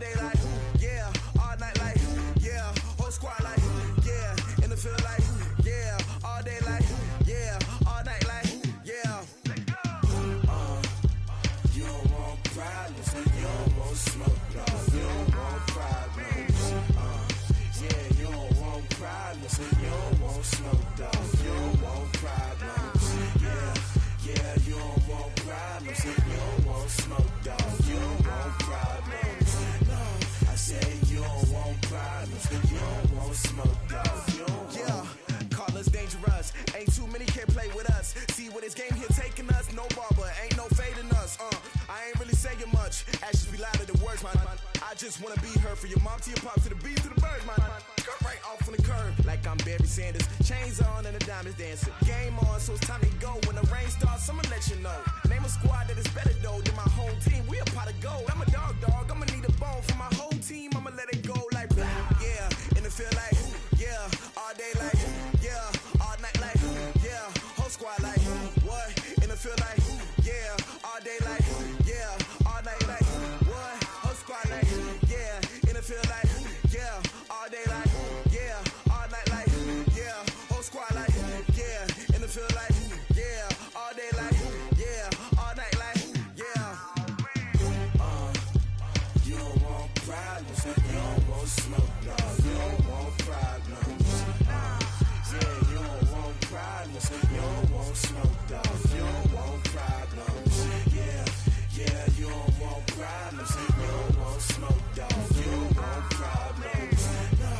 day like, yeah, all night like, yeah, whole squad like, yeah, in the field like, yeah, all day like, yeah, all night like, yeah. You don't want problems, you don't want smoke, no, you don't want problems. Yeah, you don't want problems, you don't want smoke, dog, you don't want problems. Yeah, you don't want problems, you don't want smoke, dog, you don't want problems. No, I said you don't want problems, you don't want smoke, dog, you don't want. Yeah, call us dangerous, ain't too many can play with us. See where this game here taking us, no barber, ain't no fading us. I ain't really saying much, actions be louder than words, man. I just wanna be heard, for your mom to your pop, to the beat, to the birds, man. Cut right off on the curb, like I'm Barry Sanders. Chains on and the diamonds dancing. Game on, so it's time to go. When the rain starts, I'ma let you know. Name a squad that is better though than my home team. We a pot of gold. I'm a dog, I'ma need a bone for my whole team. I'ma let it go like, yeah, in the field like, yeah, all day like, yeah, all night like, yeah, whole squad like, what? In the field like, yeah, all day like, yeah, all night like, what? Whole squad like, yeah, in the field like, yeah, all day like, yeah, all night like, yeah, whole squad like, yeah, in the field like, yeah, all day like, yeah, all night like, yeah. You don't want problems, you don't want smoke, no, you don't want problems. Yeah, you don't want problems, you don't want smoke, dog, you don't want problems. Yeah, you don't want problems, you don't want smoke, dog, you don't want problems. No,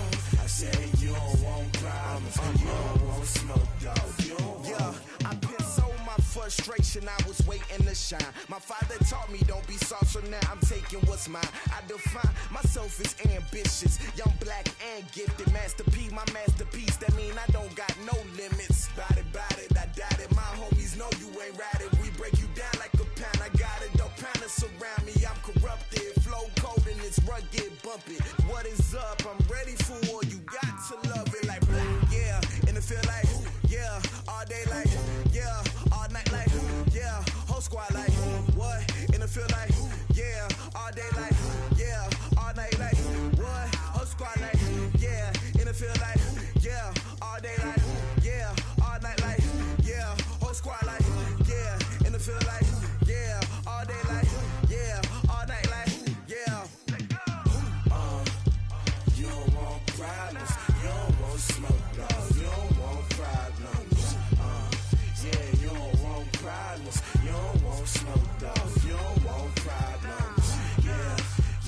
I said you don't want problems, you don't want smoke, dog, you don't want. Yeah, I pin so my frustration, I was waiting to shine. My father taught me don't be soft, so now I'm taking what's mine. I define myself as ambitious, young, black, and gifted. Masterpiece, my masterpiece, that mean I don't got no limits. Bout it, I doubt it. My homies know you ain't ratted. We break you down like a pound. I got it, don't pound us around me. I'm corrupted, flow cold and it's rugged, bumpy. What is up? I'm ready for war. You got to love it like black. Yeah, in the field like, yeah, all day like, yeah, all night like, yeah, whole squad like, what? In the field like, yeah, all day like, yeah, all night like, what? Whole squad like, yeah, in the field like, yeah, all day like, yeah, all night like, yeah, whole squad like, yeah, in the field like, yeah, all day like, yeah, all night like, yeah. You don't want problems, you don't want smoke, dog, you don't want problems. Yeah, you don't want problems, you don't want smoke, dog, you don't want problems.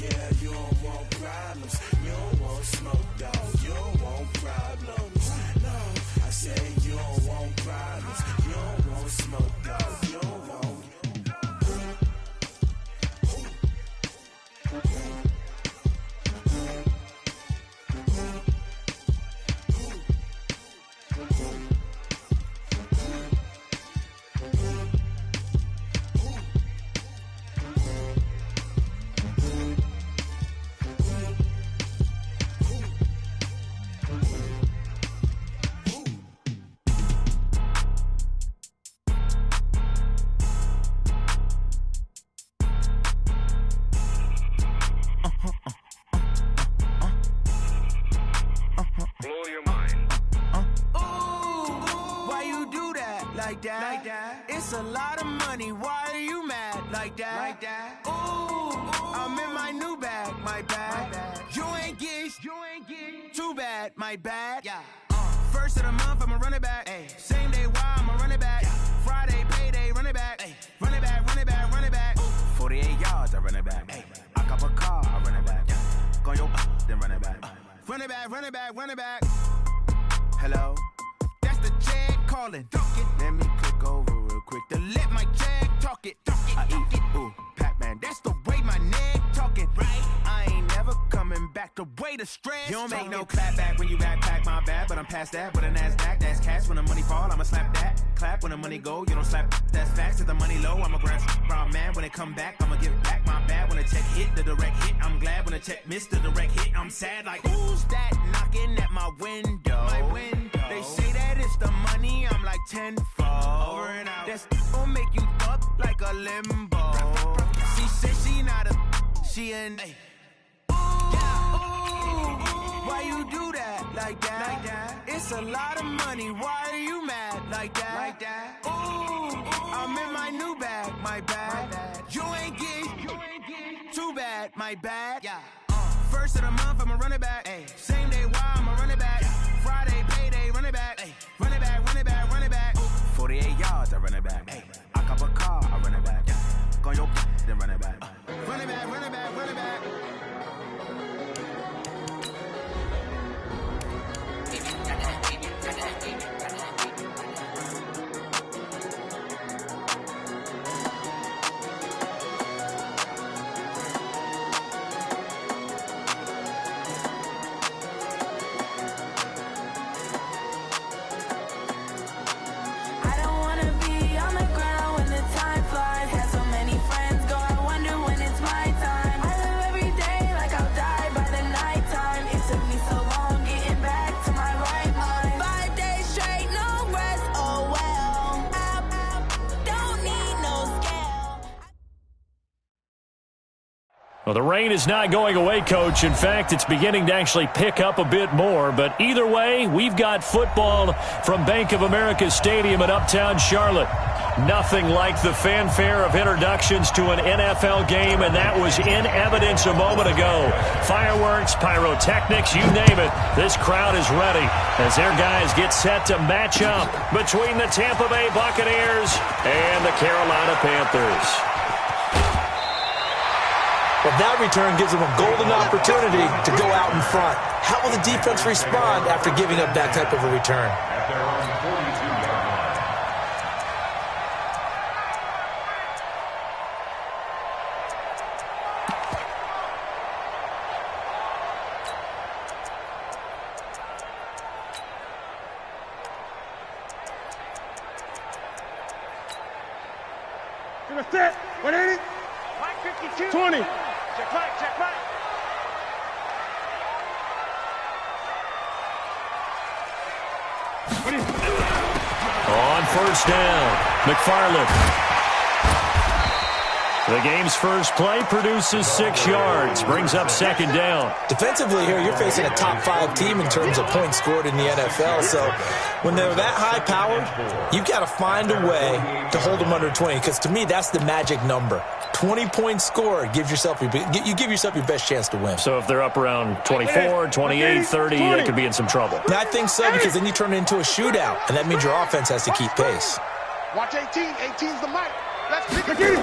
Yeah, you don't want problems, you don't want smoke, dog, you don't want problems. No, I say you don't want problems, you don't want smoke, dog, you don't want. It's a lot of money, why are you mad like that? Ooh, I'm in my new bag, my bad. You ain't get too bad, my bad. First of the month, I'ma run it back. Same day, why I'ma run it back. Friday, payday, run it back. Run it back, run it back, run it back. 48 yards, I run it back. I cop a car, I run it back. Go your then run it back. Run it back, run it back, run it back. Hello? That's the jag calling. Let me click over real quick to let my jag talk it. I eat it, ooh, Pac-Man. That's the way my neck talking. Right? I ain't never coming back the way the stress. You don't make no clap back when you backpack, my bad. But I'm past that with a NASDAQ. That's cash when the money fall, I'ma slap that. Clap when the money go, you don't slap. That's facts. If the money low, I'ma grab brown man. When it come back, I'ma give back my bad. When the check hit, the direct hit. I'm glad when the check missed the direct hit. I'm sad like, who's that knocking at my window? My window. They say that it's the money, I'm like tenfold. Over and out. That's gon' make you up like a limbo. She said she not a, she an, why you do that? Like that. It's a lot of money. Why are you mad? Like that. Ooh, I'm in my new bag. My bad. You ain't get too bad. My bad. Yeah. First of the month, I'ma run it back. Ay. Same day, why I'ma run it back. Friday, payday, run it back. Ay. Run it back, run it back, run it back. 48 yards, I run it back. Ay. I cop a car, I run it back. Go on your then run it back. Run it back, run it back, run it back. Well, the rain is not going away, Coach. In fact, it's beginning to actually pick up a bit more. But either way, we've got football from Bank of America Stadium in Uptown Charlotte. Nothing like the fanfare of introductions to an NFL game, and that was in evidence a moment ago. Fireworks, pyrotechnics, you name it. This crowd is ready as their guys get set to match up between the Tampa Bay Buccaneers and the Carolina Panthers. Well, that return gives them a golden opportunity to go out in front. How will the defense respond after giving up that type of a return? Set. 180. 52. 20. Check back. On first down, McFarland. The game's first play produces 6 yards, brings up second down. Defensively here, you're facing a top-5 team in terms of points scored in the NFL. So when they're that high-powered, you've got to find a way to hold them under 20, because to me, that's the magic number. 20 points scored, you give yourself your best chance to win. So if they're up around 24, 28, 30, they could be in some trouble. And I think so, because then you turn it into a shootout, and that means your offense has to keep pace. Watch 18. 18's the mic. Let's pick it.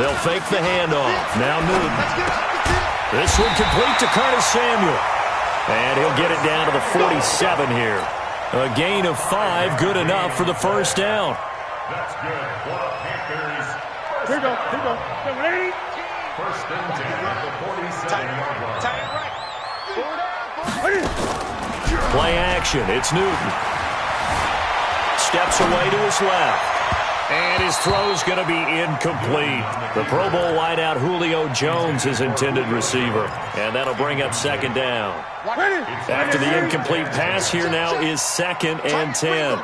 They'll fake the handoff. Now Newton. This one complete to Curtis Samuel. And he'll get it down to the 47 here. A gain of 5, good enough for the first down. That's good. Here we go. 180. First and 10 at the 47-yard line. Tie it right. Play action. It's Newton. Steps away to his left. And his throw's going to be incomplete. The Pro Bowl wideout Julio Jones, his intended receiver. And that'll bring up second down. After the incomplete pass, here now is 2nd and 10.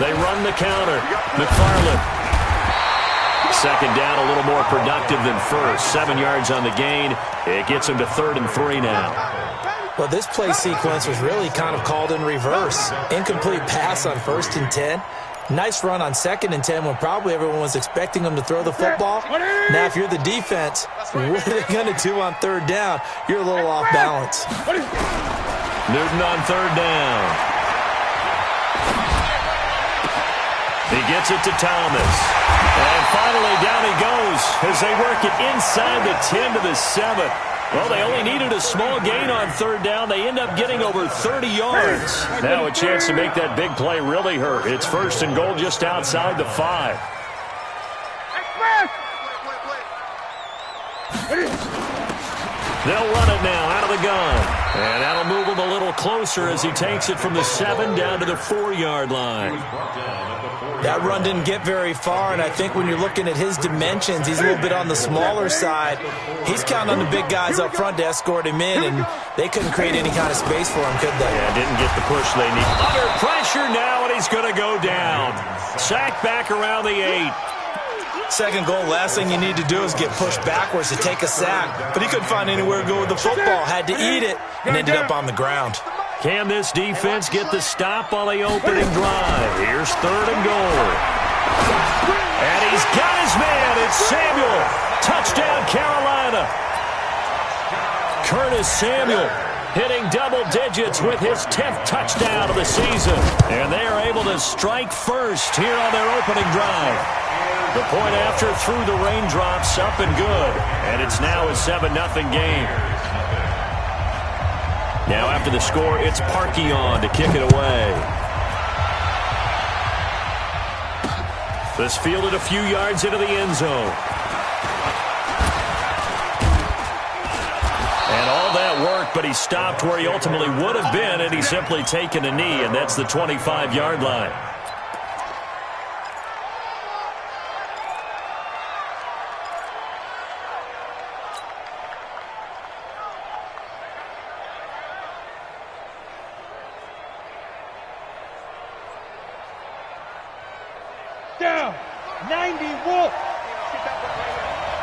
They run the counter. McFarland. Second down, a little more productive than first. 7 yards on the gain. It gets him to 3rd and 3 now. Well, this play sequence was really kind of called in reverse. Incomplete pass on 1st and 10. Nice run on 2nd and 10 when probably everyone was expecting them to throw the football. Now, if you're the defense, what are they going to do on 3rd down? You're a little off balance. Newton on 3rd down. He gets it to Thomas. And finally, down he goes as they work it inside the 10 to the 7. Well, they only needed a small gain on 3rd down. They end up getting over 30 yards. Now a chance to make that big play really hurt. It's 1st and goal just outside the 5. They'll run it now out of the gun. And that'll move him a little closer as he takes it from the 7 down to the 4-yard line. That run didn't get very far, and I think when you're looking at his dimensions, he's a little bit on the smaller side. He's counting on the big guys up front to escort him in, and they couldn't create any kind of space for him, could they? Yeah, didn't get the push they need. Under pressure now, and he's going to go down. Sacked back around the 8. Second goal, last thing you need to do is get pushed backwards to take a sack. But he couldn't find anywhere to go with the football. Had to eat it and ended up on the ground. Can this defense get the stop on the opening drive? Here's 3rd and goal. And he's got his man. It's Samuel. Touchdown, Carolina. Curtis Samuel hitting double digits with his 10th touchdown of the season. And they are able to strike first here on their opening drive. The point after through the raindrops, up and good. And it's now a 7-0 game. Now after the score, it's Parkey on to kick it away. This fielded a few yards into the end zone. And all that work, but he stopped where he ultimately would have been, and he's simply taken a knee, and that's the 25-yard line. Down. 90 Wolf.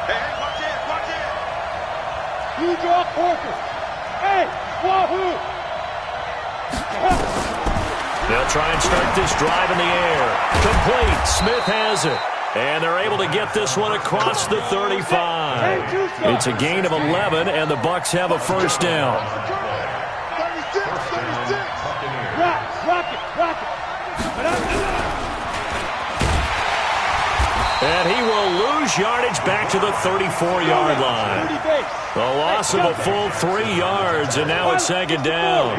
Hey, watch it, watch it. You draw Corker. Hey, wahoo. They'll try and start this drive in the air. Complete. Smith has it. And they're able to get this one across the 35. It's a gain of 11, and the Bucs have a first down. 36, 36. Rock it. And he will lose yardage back to the 34-yard line. A loss of a full 3 yards, and now it's 2nd down.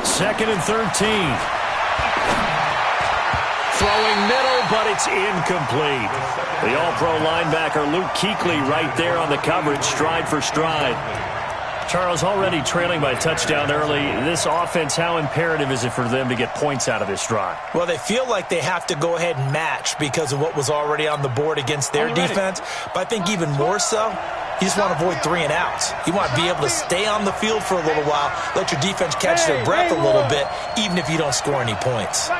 2nd and 13. Throwing middle, but it's incomplete. The all-pro linebacker Luke Kuechly right there on the coverage, stride for stride. Charles, already trailing by a touchdown early. This offense, how imperative is it for them to get points out of this drive? Well, they feel like they have to go ahead and match because of what was already on the board against their defense. But I think even more so, you just want to avoid 3 and outs. You want to be able to stay on the field for a little while, let your defense catch their breath a little bit, even if you don't score any points. All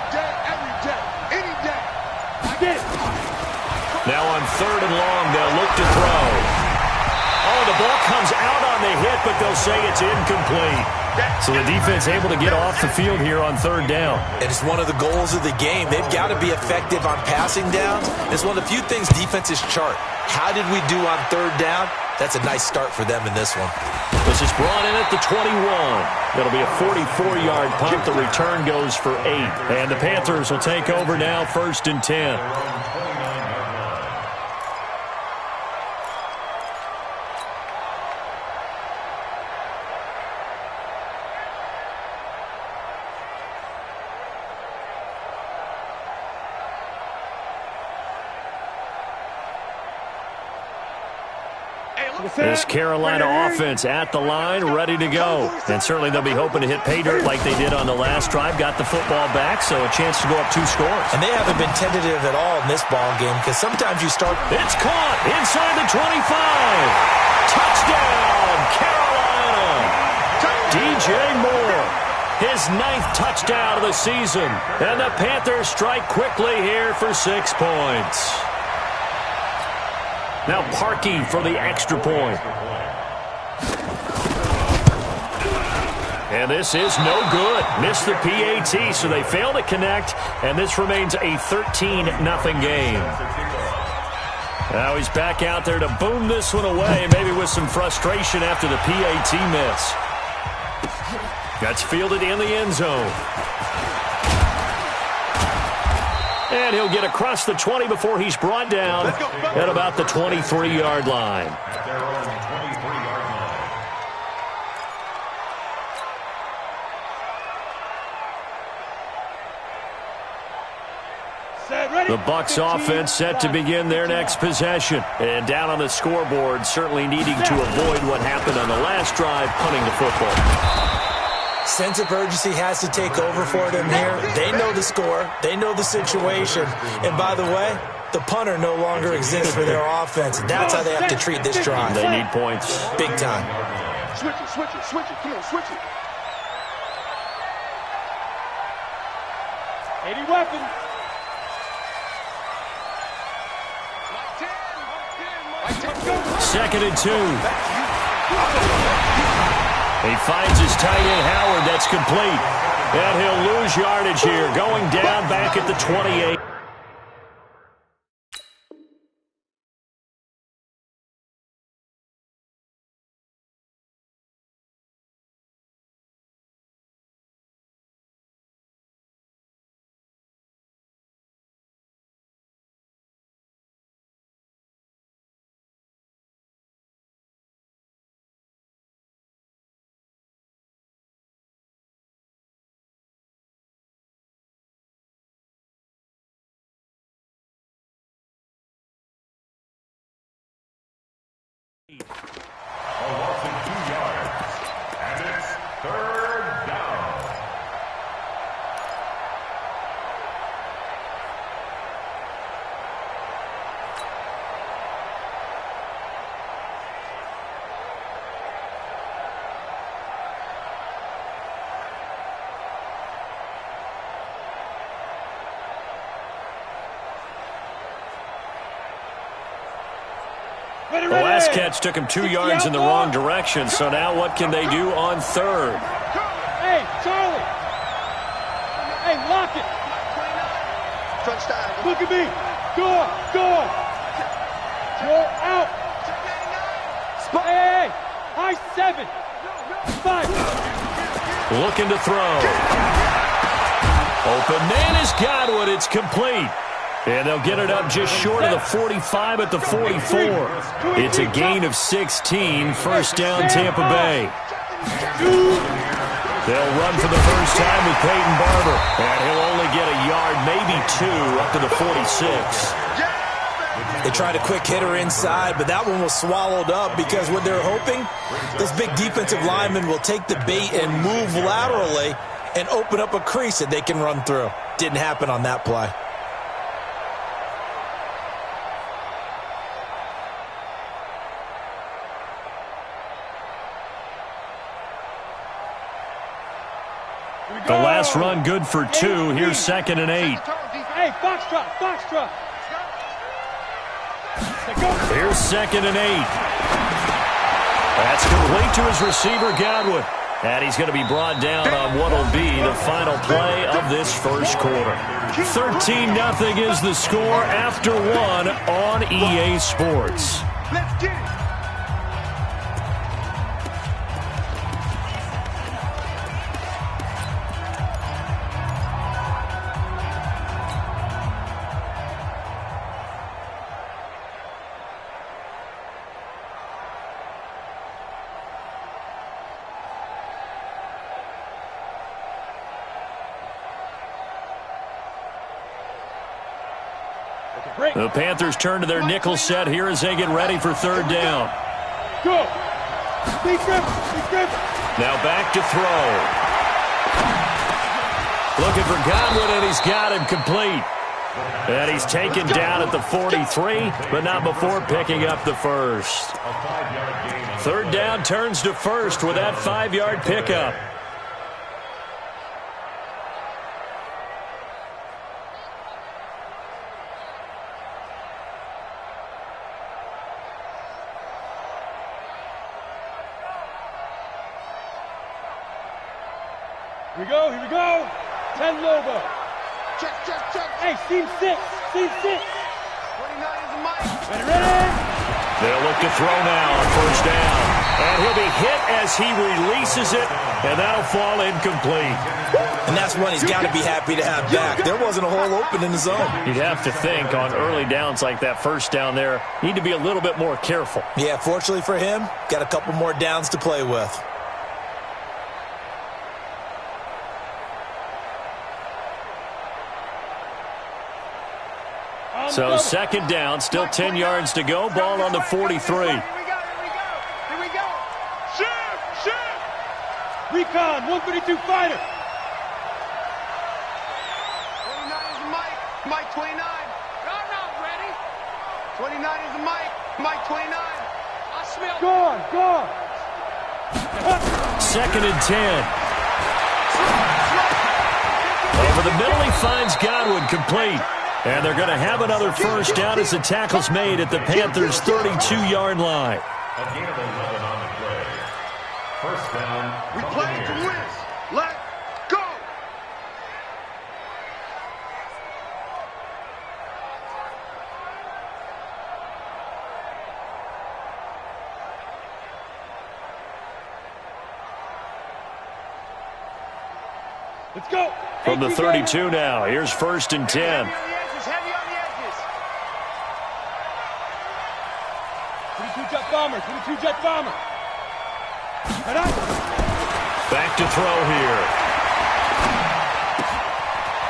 day, every day, any day. Now on 3rd and long, they'll look to throw. Oh, the ball comes out on the hit, but they'll say it's incomplete. So the defense able to get off the field here on 3rd down. And it's one of the goals of the game. They've got to be effective on passing downs. It's one of the few things defenses chart. How did we do on 3rd down? That's a nice start for them in this one. This is brought in at the 21. That'll be a 44-yard punt. The return goes for 8. And the Panthers will take over now, 1st and 10. This Carolina offense at the line, ready to go. And certainly they'll be hoping to hit pay dirt like they did on the last drive. Got the football back, so a chance to go up 2 scores. And they haven't been tentative at all in this ball game because sometimes you start. It's caught inside the 25. Touchdown, Carolina. DJ Moore, his 9th touchdown of the season. And the Panthers strike quickly here for 6 points. Now Parkey for the extra point. And this is no good. Missed the PAT, so they fail to connect, and this remains a 13-0 game. Now he's back out there to boom this one away, maybe with some frustration after the PAT miss. That's fielded in the end zone. And he'll get across the 20 before he's brought down at about the 23-yard line. The Bucs offense set to begin their next possession. And down on the scoreboard, certainly needing to avoid what happened on the last drive, punting the football. Sense of urgency has to take over for them here. They know the score. They know the situation. And by the way, the punter no longer exists for their offense. That's how they have to treat this drive. They need points. Big time. Switch it. Come on, switch it. 80 weapons. Second and 2. He finds his tight end, Howard. That's complete. And he'll lose yardage here. Going down back at the 28. A loss of 2 yards. And it's third down. The last catch took him 2 yards in the wrong direction, so now what can they do on third? Hey, Charlie. Hey, lock it. Touchdown. Look at me. Go. You're out. Hey, high 7. 5. Looking to throw. Open man is Godwin. It's complete. And they'll get it up just short of the 45 at the 44. It's a gain of 16. First down, Tampa Bay. They'll run for the first time with Peyton Barber. And he'll only get a yard, maybe 2, up to the 46. They tried a quick hitter inside, but that one was swallowed up because what they're hoping, this big defensive lineman will take the bait and move laterally and open up a crease that they can run through. Didn't happen on that play. The last run good for 2. Here's second and 8. Hey, Foxtrot. Here's second and 8. That's complete to his receiver, Godwin. And he's going to be brought down on what will be the final play of this first quarter. 13-0 is the score after 1 on EA Sports. Let's get it. The Panthers turn to their nickel set here as they get ready for third down. Go. Now back to throw. Looking for Godwin, and he's got him complete. And he's taken down at the 43, but not before picking up the first. Third down turns to first with that 5-yard pickup. Here we go. 10 Lobo. Check. Hey, seam 6. 29 is the mic. Ready. They'll look to throw now on first down. And he'll be hit as he releases it, and that'll fall incomplete. And that's one he's got to be happy to have back. There wasn't a hole open in the zone. You'd have to think on early downs like that first down there, need to be a little bit more careful. Yeah, fortunately for him, got a couple more downs to play with. So second down, still 10 yards to go. Ball on the 43. Here we go. Shoot. Recon, 132 fighter. 29 is the mic. Mike 29. No, ready. 29 is the mic. Mike 29. I smell. Gone. Second and 10. Over the middle, he finds Godwin complete. And they're going to have another first down as the tackle's made at the Panthers' 32-yard line. A gain of 11 on the play. First down. We play to win. Let go. Let's go. From the 32 now, here's first and 10. Heavy on the edges. 22-jet bomber. 22-jet bomber. Back to throw here.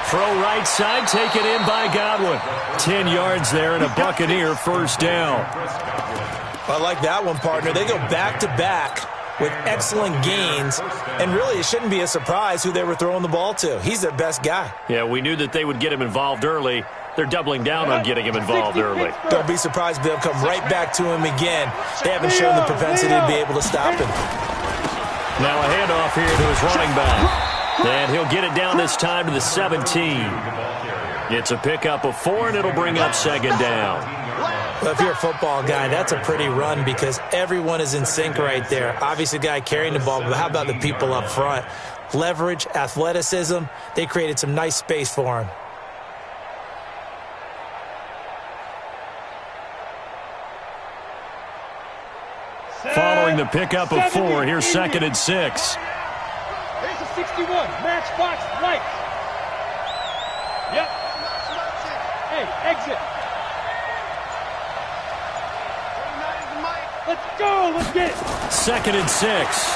Throw right side, taken in by Godwin. 10 yards there and a Buccaneer first down. I like that one, partner. They go back-to-back with excellent gains, and really it shouldn't be a surprise who they were throwing the ball to. He's their best guy. Yeah, we knew that they would get him involved early. They're doubling down on getting him involved early. Don't be surprised if they'll come right back to him again. They haven't shown the propensity to be able to stop him. Now a handoff here to his running back. And he'll get it down this time to the 17. It's a pickup of 4, and it'll bring up second down. Well, if you're a football guy, that's a pretty run because everyone is in sync right there. Obviously, the guy carrying the ball, but how about the people up front? Leverage, athleticism, they created some nice space for him. Following the pickup of 4, here's second and 6. Here's a 61. Matchbox lights. Yep. Hey, exit. Let's go. Let's get it. Second and 6.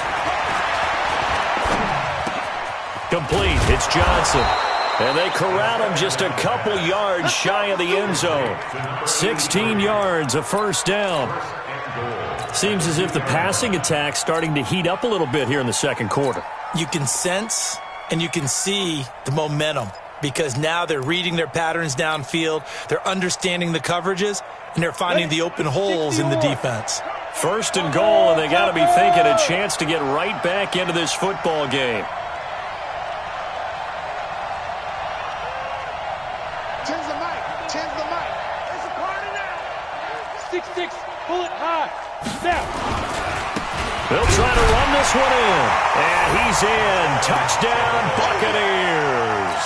Complete. It's Johnson. And they corral him just a couple yards shy of the end zone. 16 yards, a first down. Seems as if the passing attack's starting to heat up a little bit here in the second quarter. You can sense and you can see the momentum because now they're reading their patterns downfield, they're understanding the coverages, and they're finding the open holes in the defense. First and goal, and they got to be thinking a chance to get right back into this football game. Change the mic. It's a party now. 6-6, bullet high. Snap. They'll try to run this one in. And he's in. Touchdown, Buccaneers.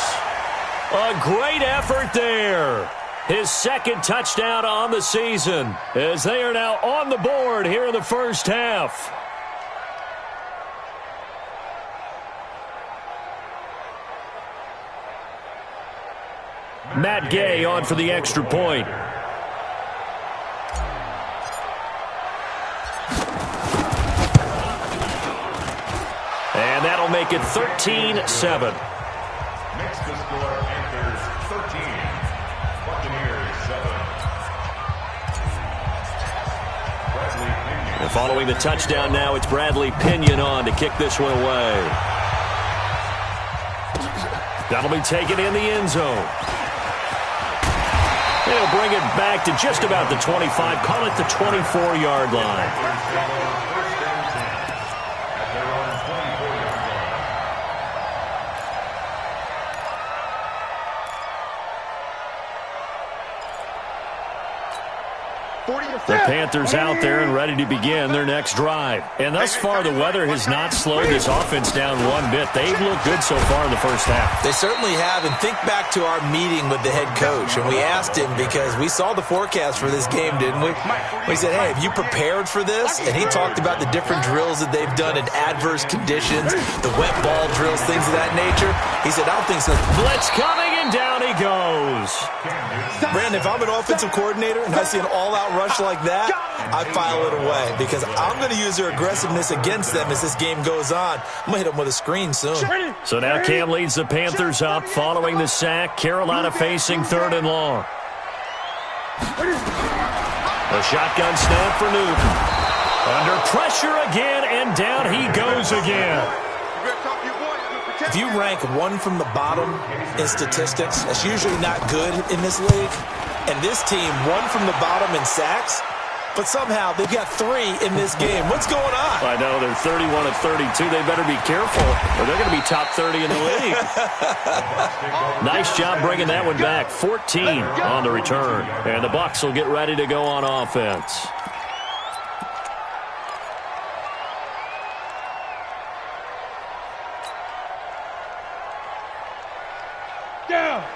A great effort there. His second touchdown on the season as they are now on the board here in the first half. Matt Gay on for the extra point. And that'll make it 13-7. Makes the score Panthers 13, Buccaneers 7. And following the touchdown now, it's Bradley Pinion on to kick this one away. That'll be taken in the end zone. They'll bring it back to just about the 25, call it the 24-yard line. The Panthers out there and ready to begin their next drive. And thus far, the weather has not slowed this offense down one bit. They've looked good so far in the first half. They certainly have. And think back to our meeting with the head coach. And we asked him because we saw the forecast for this game, didn't we? We said, hey, have you prepared for this? And he talked about the different drills that they've done in adverse conditions, the wet ball drills, things of that nature. He said, I don't think so. Blitz coming, and down he goes. Brandon, if I'm an offensive coordinator and I see an all-out rush like that, I file it away because I'm going to use their aggressiveness against them as this game goes on. I'm going to hit them with a screen soon. So now Cam leads the Panthers up following the sack. Carolina facing third and long. A shotgun snap for Newton. Under pressure again, and down he goes again. If you rank one from the bottom in statistics, that's usually not good in this league. And this team, one from the bottom in sacks, but somehow they've got 3 in this game. What's going on? I know, they're 31 of 32. They better be careful, or they're going to be top 30 in the league. Nice job bringing that one back. 14 on the return. And the Bucs will get ready to go on offense.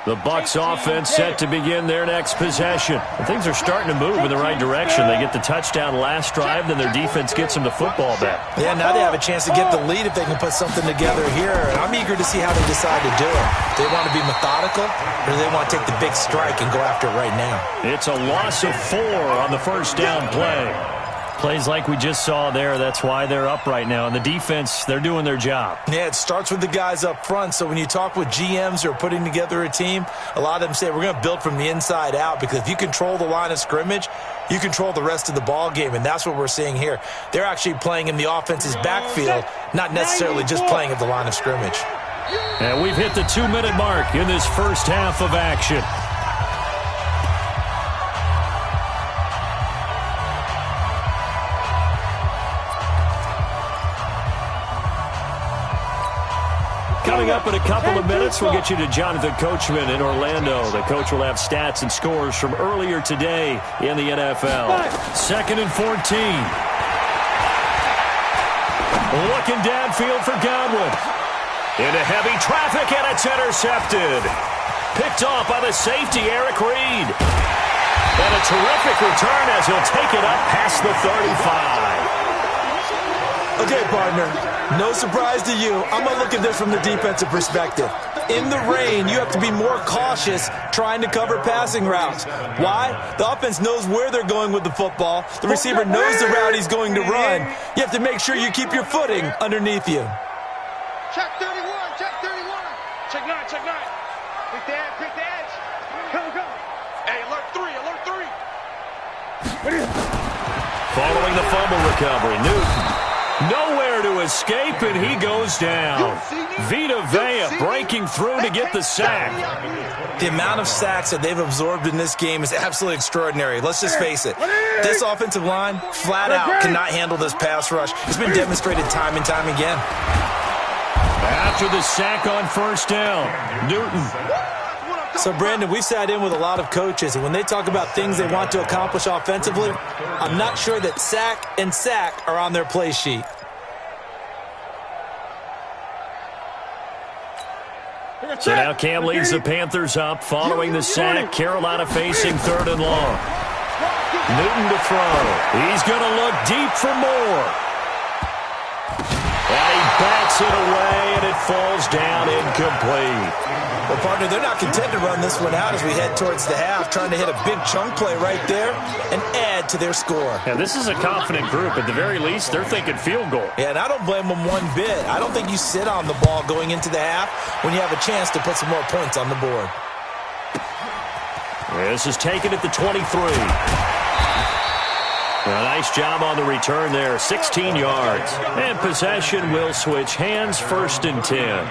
The Bucs offense set to begin their next possession. And things are starting to move in the right direction. They get the touchdown last drive, then their defense gets them the football back. Yeah, now they have a chance to get the lead if they can put something together here. And I'm eager to see how they decide to do it. Do they want to be methodical, or do they want to take the big strike and go after it right now? It's a loss of 4 on the first down play. Plays like we just saw there, that's why they're up right now. And the defense, they're doing their job. Yeah, it starts with the guys up front. So when you talk with GMs who are putting together a team, a lot of them say we're going to build from the inside out, because if you control the line of scrimmage, you control the rest of the ball game, and that's what we're seeing here. They're actually playing in the offense's backfield, not necessarily just playing at the line of scrimmage. And we've hit the 2-minute mark in this first half of action. Coming up in a couple of minutes, we'll get you to Jonathan Coachman in Orlando. The coach will have stats and scores from earlier today in the NFL. 2nd and 14. Looking downfield for Godwin. Into heavy traffic, and it's intercepted. Picked off by the safety, Eric Reed. And a terrific return as he'll take it up past the 35. Okay, partner, no surprise to you. I'm going to look at this from the defensive perspective. In the rain, you have to be more cautious trying to cover passing routes. Why? The offense knows where they're going with the football. The receiver knows the route he's going to run. You have to make sure you keep your footing underneath you. Check 31, check 31. Check 9, check 9. Pick the edge, pick the edge. Go. Hey, alert 3. Following the fumble recovery, Newton. Nowhere to escape, and he goes down. Vita Vea breaking through to get the sack. The amount of sacks that they've absorbed in this game is absolutely extraordinary. Let's just face it. This offensive line, flat out, cannot handle this pass rush. It's been demonstrated time and time again. After the sack on first down, Newton. So, Brandon, we sat in with a lot of coaches, and when they talk about things they want to accomplish offensively, I'm not sure that sack and sack are on their play sheet. So now Cam leads the Panthers up following the sack. Carolina facing 3rd and long. Newton to throw. He's going to look deep for more. And he bats it away, and it falls down incomplete. Well, partner, they're not content to run this one out as we head towards the half, trying to hit a big chunk play right there and add to their score. And this is a confident group. At the very least, they're thinking field goal. Yeah, and I don't blame them one bit. I don't think you sit on the ball going into the half when you have a chance to put some more points on the board. This is taken at the 23. A nice job on the return there, 16 yards. And possession will switch hands, 1st and 10.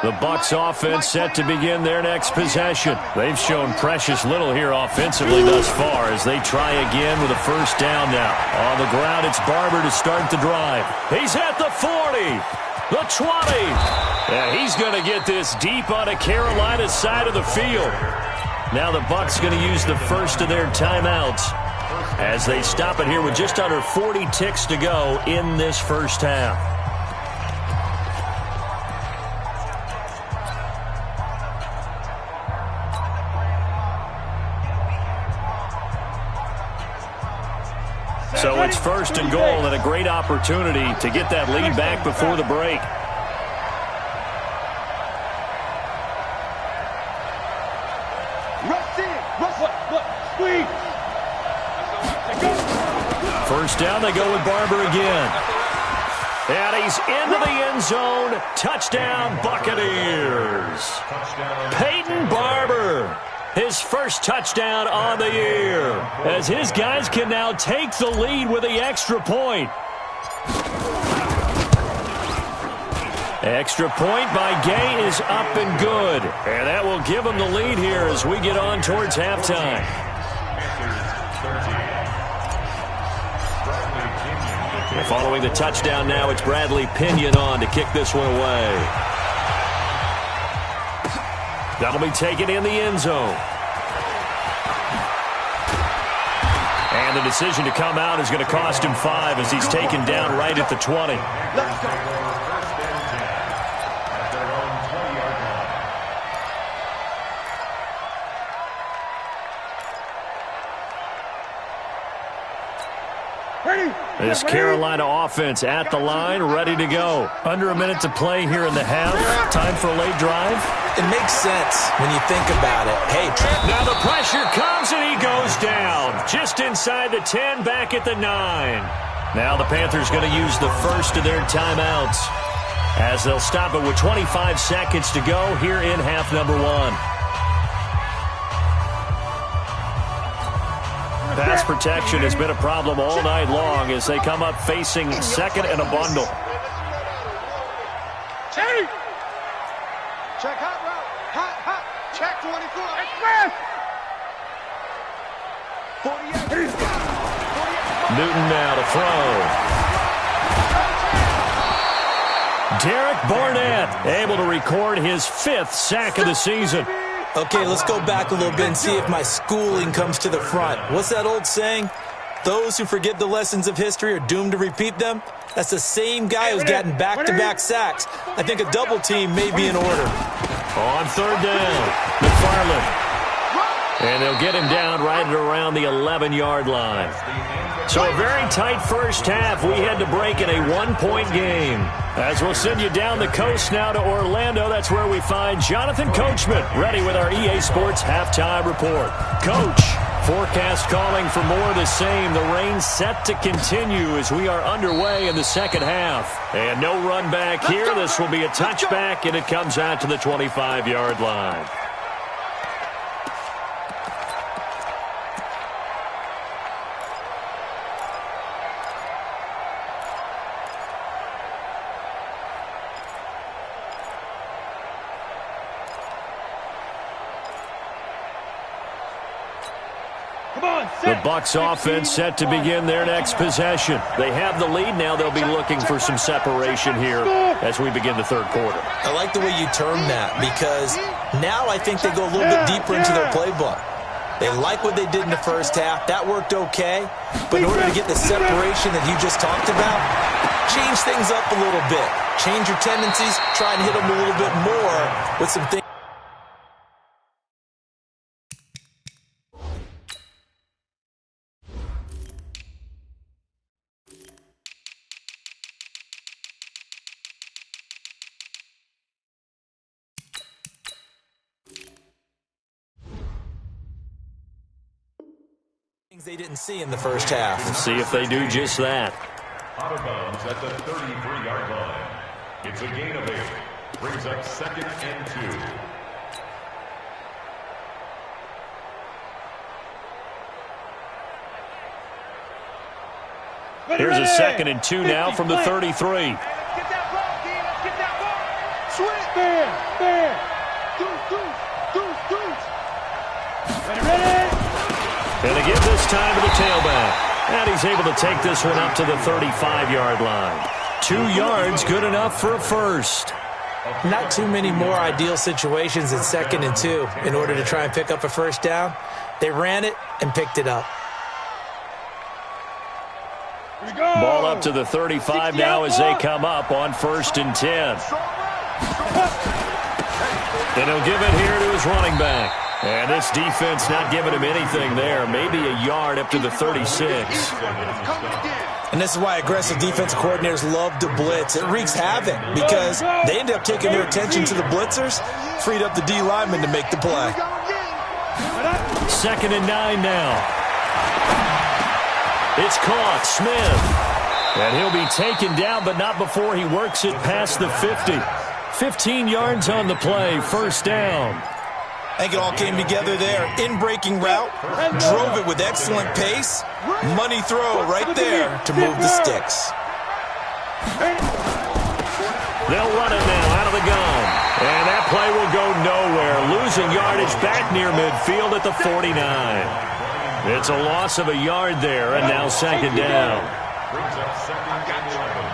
The Bucs offense set to begin their next possession. They've shown precious little here offensively thus far as they try again with a first down now. On the ground, it's Barber to start the drive. He's at the 40, the 20. And he's going to get this deep on a Carolina side of the field. Now the Bucs going to use the first of their timeouts as they stop it here with just under 40 ticks to go in this first half. So it's 1st and goal and a great opportunity to get that lead back before the break. First down, they go with Barber again. And he's into the end zone. Touchdown, Buccaneers. Peyton Barber. His first touchdown on the year, as his guys can now take the lead with the extra point. Extra point by Gay is up and good. And that will give them the lead here as we get on towards halftime. And following the touchdown now, it's Bradley Pinion on to kick this one away. That'll be taken in the end zone. And the decision to come out is going to cost him 5 as he's taken down right at the 20. Let's go. This Carolina offense at the line, ready to go. Under a minute to play here in the half. Time for a late drive. It makes sense when you think about it. Hey, now the pressure comes and he goes down. Just inside the 10, back at the 9. Now the Panthers going to use the first of their timeouts as they'll stop it with 25 seconds to go here in half number 1. Pass protection has been a problem all night long as they come up facing second and a bundle. Check hot route. Hot. Check 24. Express. 48. Newton now to throw. Derek Barnett able to record his 5th sack of the season. Okay, let's go back a little bit and see if my schooling comes to the front. What's that old saying? Those who forget the lessons of history are doomed to repeat them. That's the same guy who's gotten back-to-back sacks. I think a double team may be in order. On third down, McFarland. And they'll get him down right at around the 11-yard line. So a very tight first half. We had to break in a 1-point game. As we'll send you down the coast now to Orlando, that's where we find Jonathan Coachman, ready with our EA Sports halftime report. Coach, forecast calling for more of the same. The rain set to continue as we are underway in the second half. And no run back here. This will be a touchback, and it comes out to the 25-yard line. The Bucs offense set to begin their next possession. They have the lead. Now they'll be looking for some separation here as we begin the third quarter. I like the way you term that because now I think they go a little bit deeper into their playbook. They like what they did in the first half. That worked okay. But in order to get the separation that you just talked about, change things up a little bit. Change your tendencies. Try and hit them a little bit more with some things. They didn't see in the first half. Let's see if they do just that. Out of bounds at the 33-yard line. It's a gain of 8. Brings up 2nd and 2. Here's a 2nd and 2 now from the 33. Get that ball, D. Let's get that ball. Switch. There. Deuce. Ready. And to give this time to the tailback. And he's able to take this one up to the 35-yard line. 2 yards, good enough for a first. Not too many more ideal situations in 2nd and 2 in order to try and pick up a first down. They ran it and picked it up. Ball up to the 35 now as they come up on 1st and 10. And he'll give it here to his running back. And this defense not giving him anything there. Maybe a yard up to the 36. And this is why aggressive defensive coordinators love to blitz. It wreaks havoc because they end up taking their attention to the blitzers, freed up the D lineman to make the play. 2nd and 9 now. It's caught. Smith. And he'll be taken down, but not before he works it past the 50. 15 yards on the play. First down. I think it all came together there. In-breaking route, drove it with excellent pace. Money throw right there to move the sticks. They'll run it now out of the gun. And that play will go nowhere. Losing yardage back near midfield at the 49. It's a loss of a yard there, and now second down. Brings up second and 11.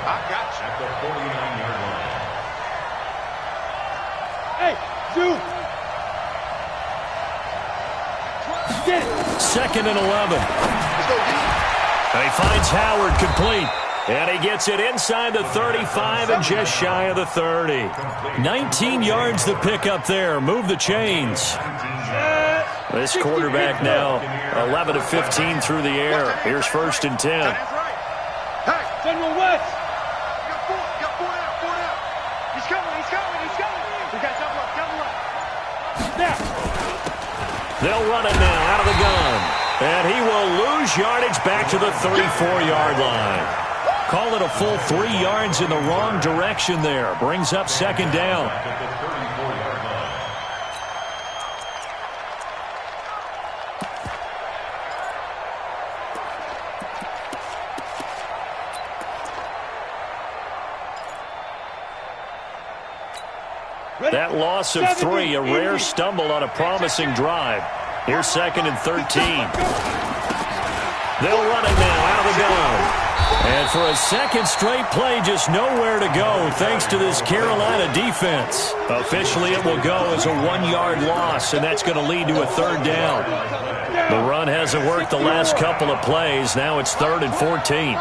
I got you. At the 49-yard line. Hey, Zoo. Get it. Second and 11. He finds Howard complete. And he gets it inside the 35 and just shy of the 30. 19 yards to pick up there. Move the chains. This quarterback now 11 of 15 through the air. Here's first and 10. That's right. Hey, General West. got four down. He's coming. We got double up. Snap. They'll run it now out of the gun. And he will lose yardage back to the 34-yard line. Call it a full 3 yards in the wrong direction there. Brings up second down. At the 34-yard line. That loss of 3, a rare stumble on a promising drive. Here's second and 13. They'll run it now out of the gun. And for a second straight play, just nowhere to go thanks to this Carolina defense. Officially, it will go as a 1-yard loss, and that's going to lead to a third down. The run hasn't worked the last couple of plays. Now it's 3rd and 14.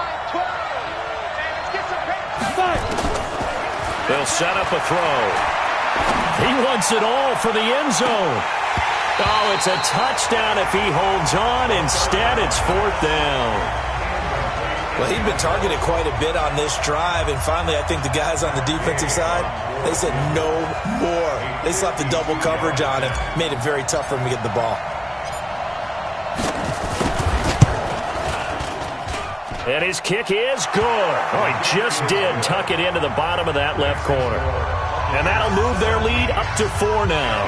They'll set up a throw. He wants it all for the end zone. Oh, it's a touchdown if he holds on. Instead, it's 4th down. Well, he'd been targeted quite a bit on this drive, and finally I think the guys on the defensive side, they said no more. They slapped the double coverage on him, made it very tough for him to get the ball. And his kick is good. Oh, he just did tuck it into the bottom of that left corner. And that'll move their lead up to 4 now.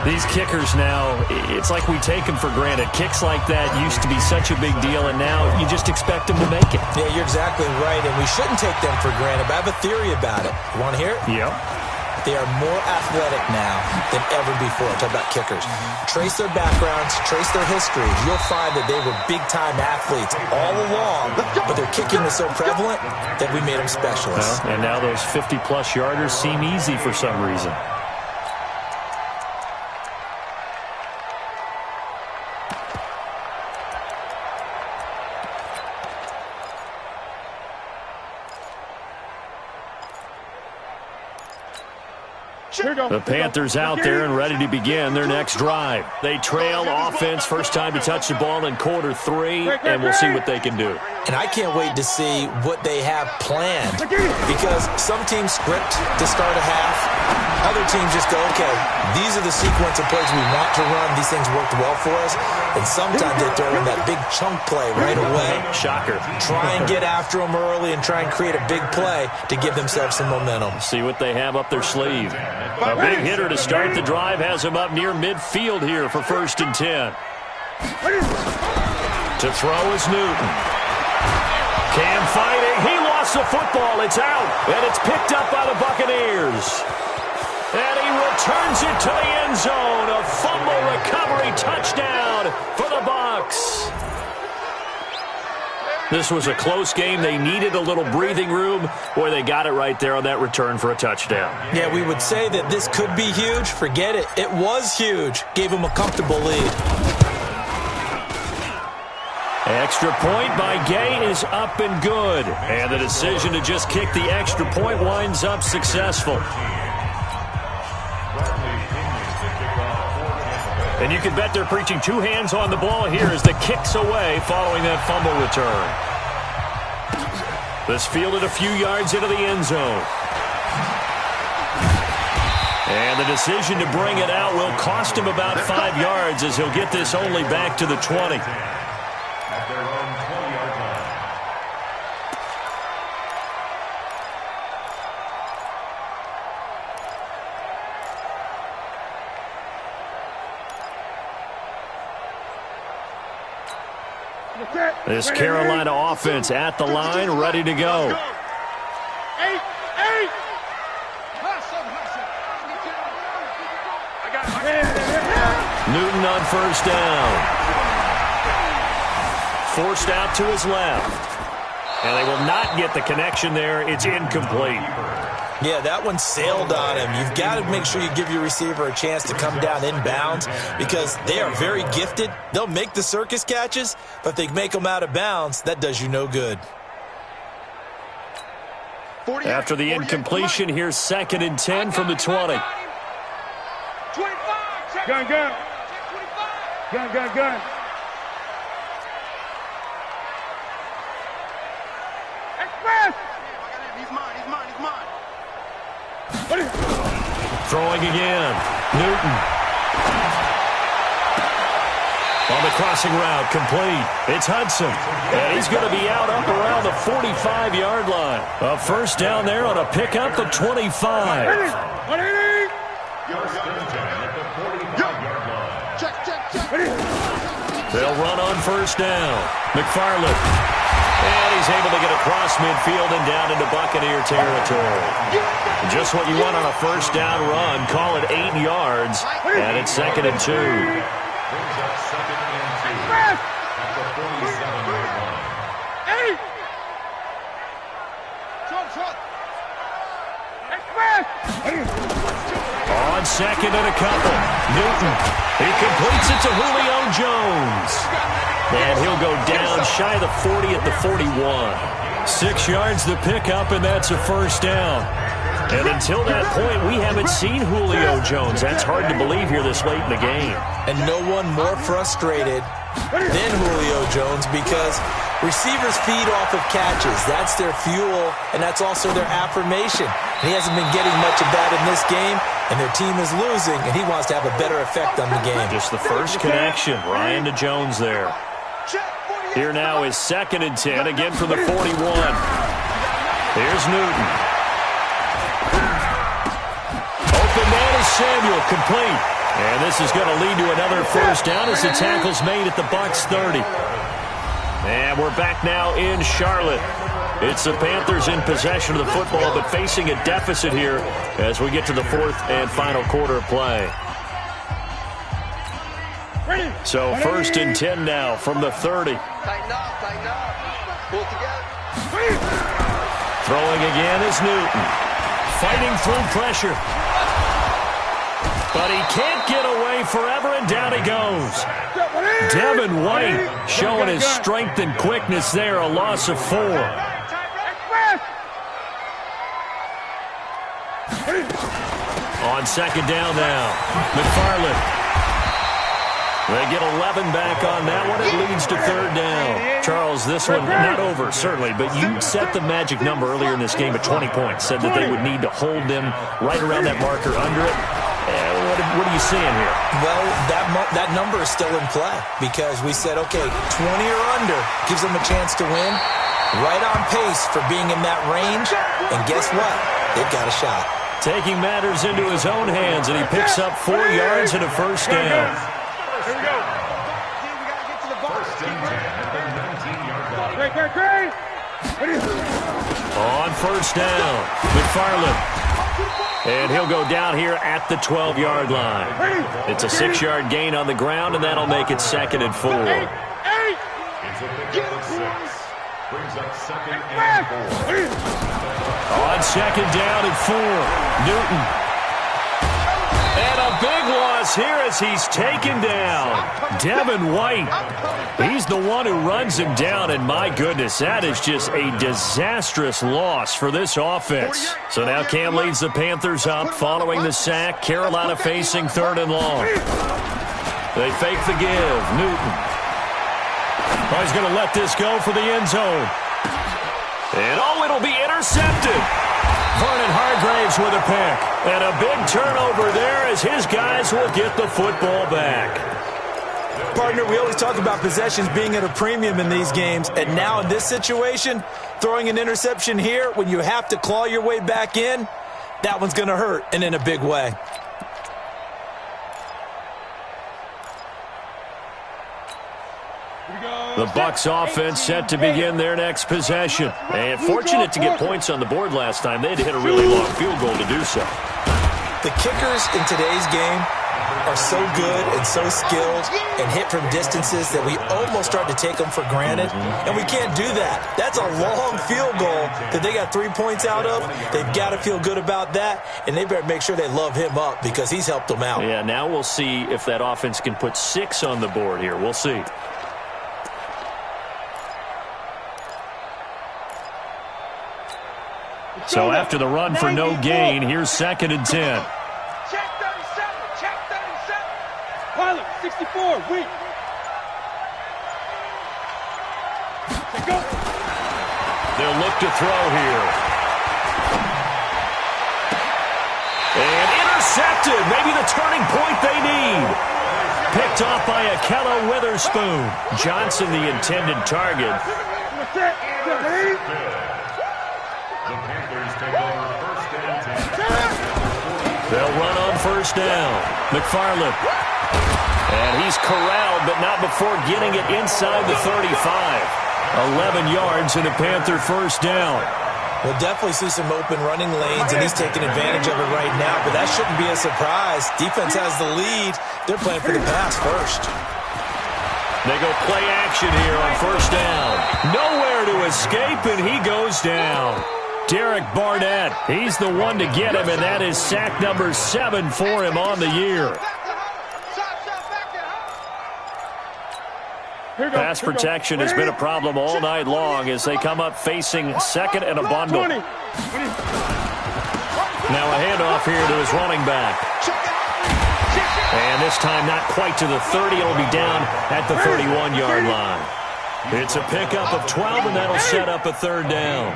These kickers now, it's like we take them for granted. Kicks like that used to be such a big deal, and now you just expect them to make it. Yeah, you're exactly right, and we shouldn't take them for granted, but I have a theory about it. You want to hear it? Yep. They are more athletic now than ever before. Talk about kickers. Trace their backgrounds, trace their histories. You'll find that they were big-time athletes all along, but their kicking is so prevalent that we made them specialists. Well, and now those 50-plus yarders seem easy for some reason. The Panthers out there and ready to begin their next drive. They trail offense, first time to touch the ball in quarter 3, and we'll see what they can do. And I can't wait to see what they have planned, because some teams script to start a half. Other teams just go, okay, these are the sequence of plays we want to run. These things worked well for us. And sometimes they throw in that big chunk play right away. Shocker. Try and get after them early and try and create a big play to give themselves some momentum. See what they have up their sleeve. A big hitter to start the drive has him up near midfield here for first and 10. To throw is Newton. Cam fighting. He lost the football. It's out. And it's picked up by the Buccaneers. And he returns it to the end zone. A fumble recovery touchdown for the Bucs. This was a close game. They needed a little breathing room. Boy, they got it right there on that return for a touchdown. Yeah, we would say that this could be huge. Forget it. It was huge. Gave them a comfortable lead. Extra point by Gay is up and good. And the decision to just kick the extra point winds up successful. And you can bet they're preaching 2 hands on the ball here as the kick's away following that fumble return. This fielded a few yards into the end zone. And the decision to bring it out will cost him about 5 yards as he'll get this only back to the 20. At their own 20-yard line. This Carolina offense at the line, ready to go. Newton on first down. Forced out to his left. And they will not get the connection there. It's incomplete. Yeah, that one sailed on him. You've got to make sure you give your receiver a chance to come down inbounds because they are very gifted. They'll make the circus catches, but if they make them out of bounds, that does you no good. After the incompletion, here's 2nd and 10 from the 20. 25. Gun, gun. Gun, gun, gun. Express! He's mine, he's mine, he's mine. Throwing again. Newton. On the crossing route, complete. It's Hudson. And he's going to be out up around the 45-yard line. A first down there on a pickup of 25. Check, check, check. They'll run on first down. McFarland. And he's able to get across midfield and down into Buccaneer territory. Just what you want on a first down run. Call it 8 yards. And it's 2nd and 2. Brings up 2nd and 2 at the 47-yard line. Hey! On 2nd and a couple. Newton. He completes it to Julio Jones. And he'll go down shy of the 40 at the 41. 6 yards the pickup, and that's a first down. And until that point, we haven't seen Julio Jones. That's hard to believe here this late in the game. And no one more frustrated than Julio Jones because receivers feed off of catches. That's their fuel, and that's also their affirmation. And he hasn't been getting much of that in this game, and their team is losing, and he wants to have a better effect on the game. Just the first connection, Ryan to Jones there. Here now is 2nd and 10, again from the 41. Here's Newton. Open man is Samuel, complete. And this is going to lead to another first down as the tackle's made at the Bucs 30. And we're back now in Charlotte. It's the Panthers in possession of the football, but facing a deficit here as we get to the 4th and final quarter of play. So 1st and 10 now from the 30. Tighten up, tighten up. Pull it together. Throwing again is Newton. Fighting through pressure. But he can't get away forever, and down he goes. Devin White showing his strength and quickness there, a loss of 4. On 2nd down now, McFarland. They get 11 back on that one. It leads to 3rd down. Charles, this one not over, certainly, but you set the magic number earlier in this game at 20 points, said that they would need to hold them right around that marker under it. What are you seeing here? Well, that number is still in play because we said, okay, 20 or under gives them a chance to win. Right on pace for being in that range. And guess what? They've got a shot. Taking matters into his own hands, and he picks up 4 yards and a first down. Here we go. First and 10 at the 19-yard line. Great. On first down, McFarland. And he'll go down here at the 12-yard line. It's a 6-yard gain on the ground, and that'll make it 2nd and 4. It's a pickup of 6. Brings up 2nd and 4. On 2nd down and 4, Newton. And a big loss here as he's taken down. Devin White. He's the one who runs him down, and my goodness, that is just a disastrous loss for this offense. So now Cam leads the Panthers up following the sack. Carolina facing 3rd and long. They fake the give. Newton. Oh, he's going to let this go for the end zone. And it'll be intercepted. Vernon Hargraves with a pick. And a big turnover there as his guys will get the football back. Partner, we always talk about possessions being at a premium in these games. And now in this situation, throwing an interception here when you have to claw your way back in, that one's going to hurt, and in a big way. The Bucs offense set to begin their next possession. And fortunate to get points on the board last time. They had to hit a really long field goal to do so. The kickers in today's game are so good and so skilled and hit from distances that we almost start to take them for granted, and we can't do that. That's a long field goal that they got 3 points out of. They've got to feel good about that, and they better make sure they love him up because he's helped them out. Yeah, now we'll see if that offense can put 6 on the board here. We'll see. So after the run for no gain, here's 2nd and 10. Check 37. Check 37. Pilot, 64. Weak. Go. They'll look to throw here. And intercepted. Maybe the turning point they need. Picked off by Akello Witherspoon. Johnson, the intended target. They'll run on 1st down. McFarland. And he's corralled, but not before getting it inside the 35. 11 yards and a Panther 1st down. We'll definitely see some open running lanes, and he's taking advantage of it right now, but that shouldn't be a surprise. Defense has the lead. They're playing for the pass first. They go play action here on 1st down. Nowhere to escape, and he goes down. Derek Barnett, he's the one to get him, and that is sack number 7 for him on the year. Pass protection has been a problem all night long as they come up facing 2nd and a bundle. Now a handoff here to his running back. And this time not quite to the 30. It'll be down at the 31-yard line. It's a pickup of 12, and that'll set up a 3rd down.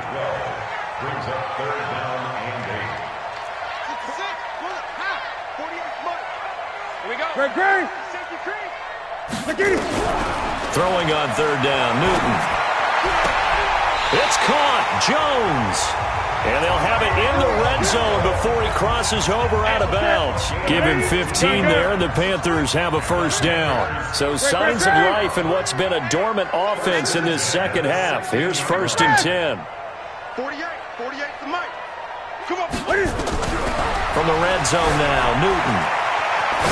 Brings up 3rd down and 8. Great. Throwing on 3rd down, Newton. It's caught, Jones. And they'll have it in the red zone before he crosses over out of bounds. Give him 15 there, and the Panthers have a 1st down. So signs of life in what's been a dormant offense in this 2nd half. Here's 1st and 10. 48 to Mike. Come on. From the red zone now, Newton.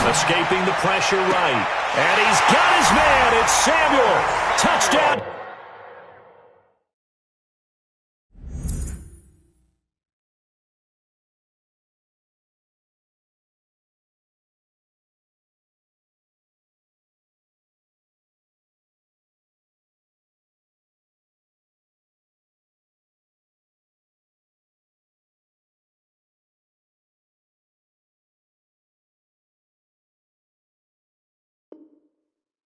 Escaping the pressure right. And he's got his man. It's Samuel. Touchdown.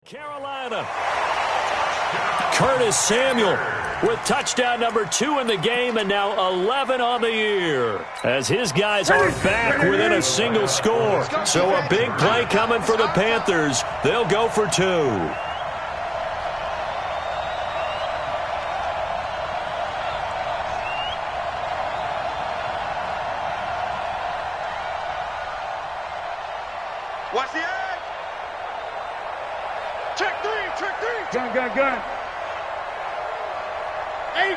Carolina. Curtis Samuel with touchdown number 2 in the game, and now 11 on the year as his guys are back within a single score. So a big play coming for the Panthers. They'll go for 2. Watch the edge. Check 3. Gun. 8.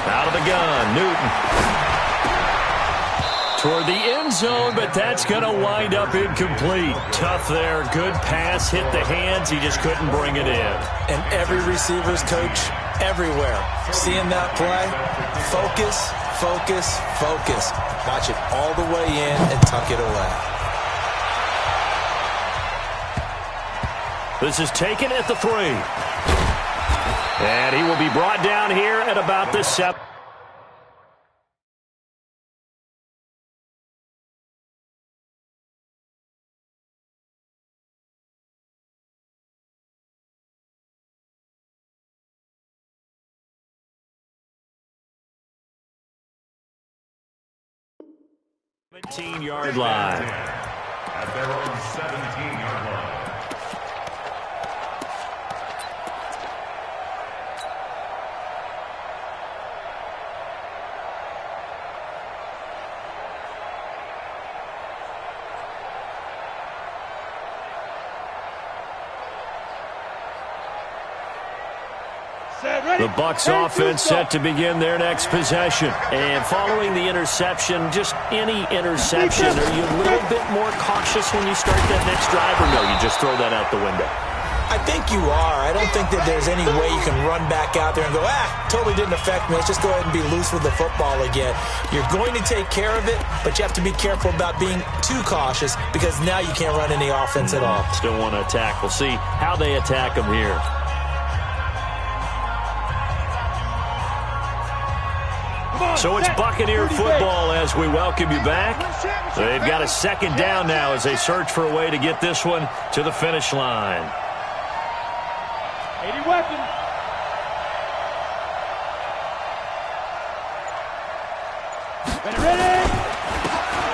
Out of the gun, Newton. Toward the end zone, but that's going to wind up incomplete. Tough there. Good pass. Hit the hands. He just couldn't bring it in. And every receiver's coach everywhere. Seeing that play, focus. Watch it all the way in and tuck it away. This is taken at the 3. And he will be brought down here at about the 7. Yard line. At their own 17-yard line. The Bucs offense set to begin their next possession. And following the interception, just any interception, are you a little bit more cautious when you start that next drive, or no, you just throw that out the window? I think you are. I don't think that there's any way you can run back out there and go, totally didn't affect me. Let's just go ahead and be loose with the football again. You're going to take care of it, but you have to be careful about being too cautious because now you can't run any offense at all. Still want to attack. We'll see how they attack them here. So it's Buccaneer football as we welcome you back. They've got a second down now as they search for a way to get this one to the finish line. 80 weapons. Ready.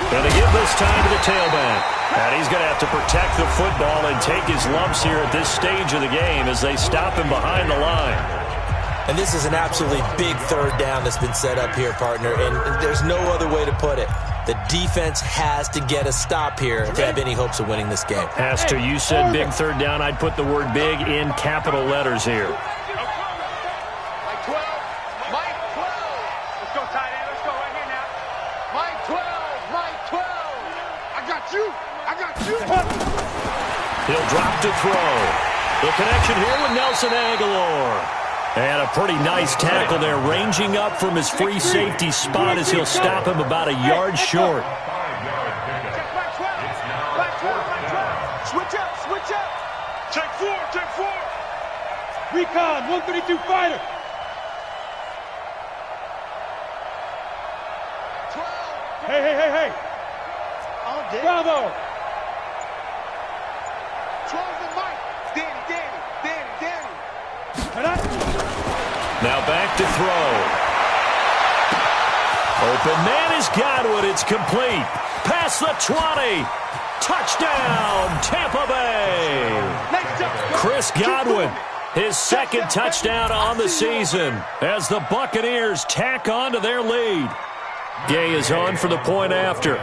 Going to give this time to the tailback. And he's going to have to protect the football and take his lumps here at this stage of the game as they stop him behind the line. And this is an absolutely big third down that's been set up here, partner, and there's no other way to put it. The defense has to get a stop here to have any hopes of winning this game. Has to. You said big third down. I'd put the word big in capital letters here. Mike 12. Mike 12. Let's go, tight end. Let's go right here now. Mike 12. Mike 12. I got you. I got you. He'll drop to throw. The connection here with Nelson Aguilar. And a pretty nice tackle there, ranging up from his free safety spot as he'll stop him about a yard short. Switch up, switch up. Check four. Recon, 132 fighter. 12. Hey. All day. Bravo. 12 to Mike. Danny. Now back to throw. Open man is Godwin. It's complete. Past the 20. Touchdown, Tampa Bay. Chris Godwin, his second touchdown on the season as the Buccaneers tack on to their lead. Gay is on for the point after.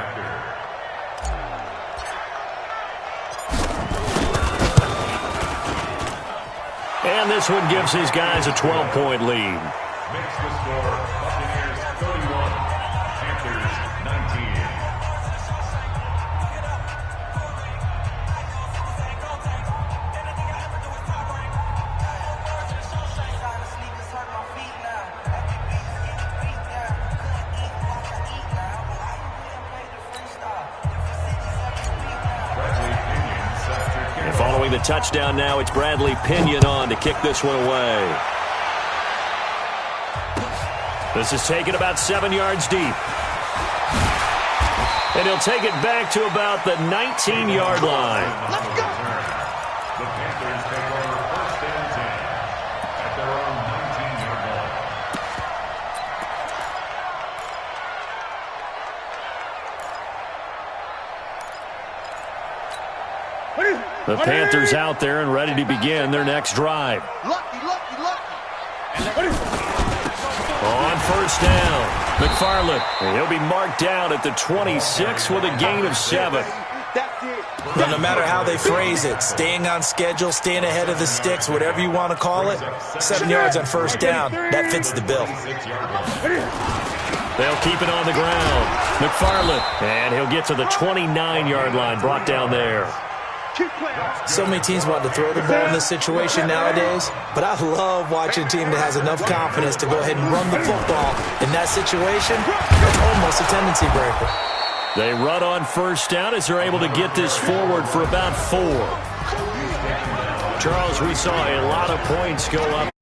And this one gives his guys a 12-point lead. Makes the score Buccaneers 31, Panthers 19. Following the touchdown now, it's Bradley Pinion on to kick this one away. This is taken about 7 yards deep. And he'll take it back to about the 19-yard line. Let's go. The Panthers take over first and 10 at their own 19-yard line. The Panthers out there and ready to begin their next drive. Lucky. On first down, McFarland. He'll be marked down at the 26 with a gain of 7. That's it. But no matter how they phrase it, staying on schedule, staying ahead of the sticks, whatever you want to call it, 7 yards on first down, that fits the bill. They'll keep it on the ground. McFarland, and he'll get to the 29-yard line, brought down there. So many teams want to throw the ball in this situation nowadays, but I love watching a team that has enough confidence to go ahead and run the football. In that situation, that's almost a tendency breaker. They run on first down as they're able to get this forward for about 4. Charles, we saw a lot of points go up.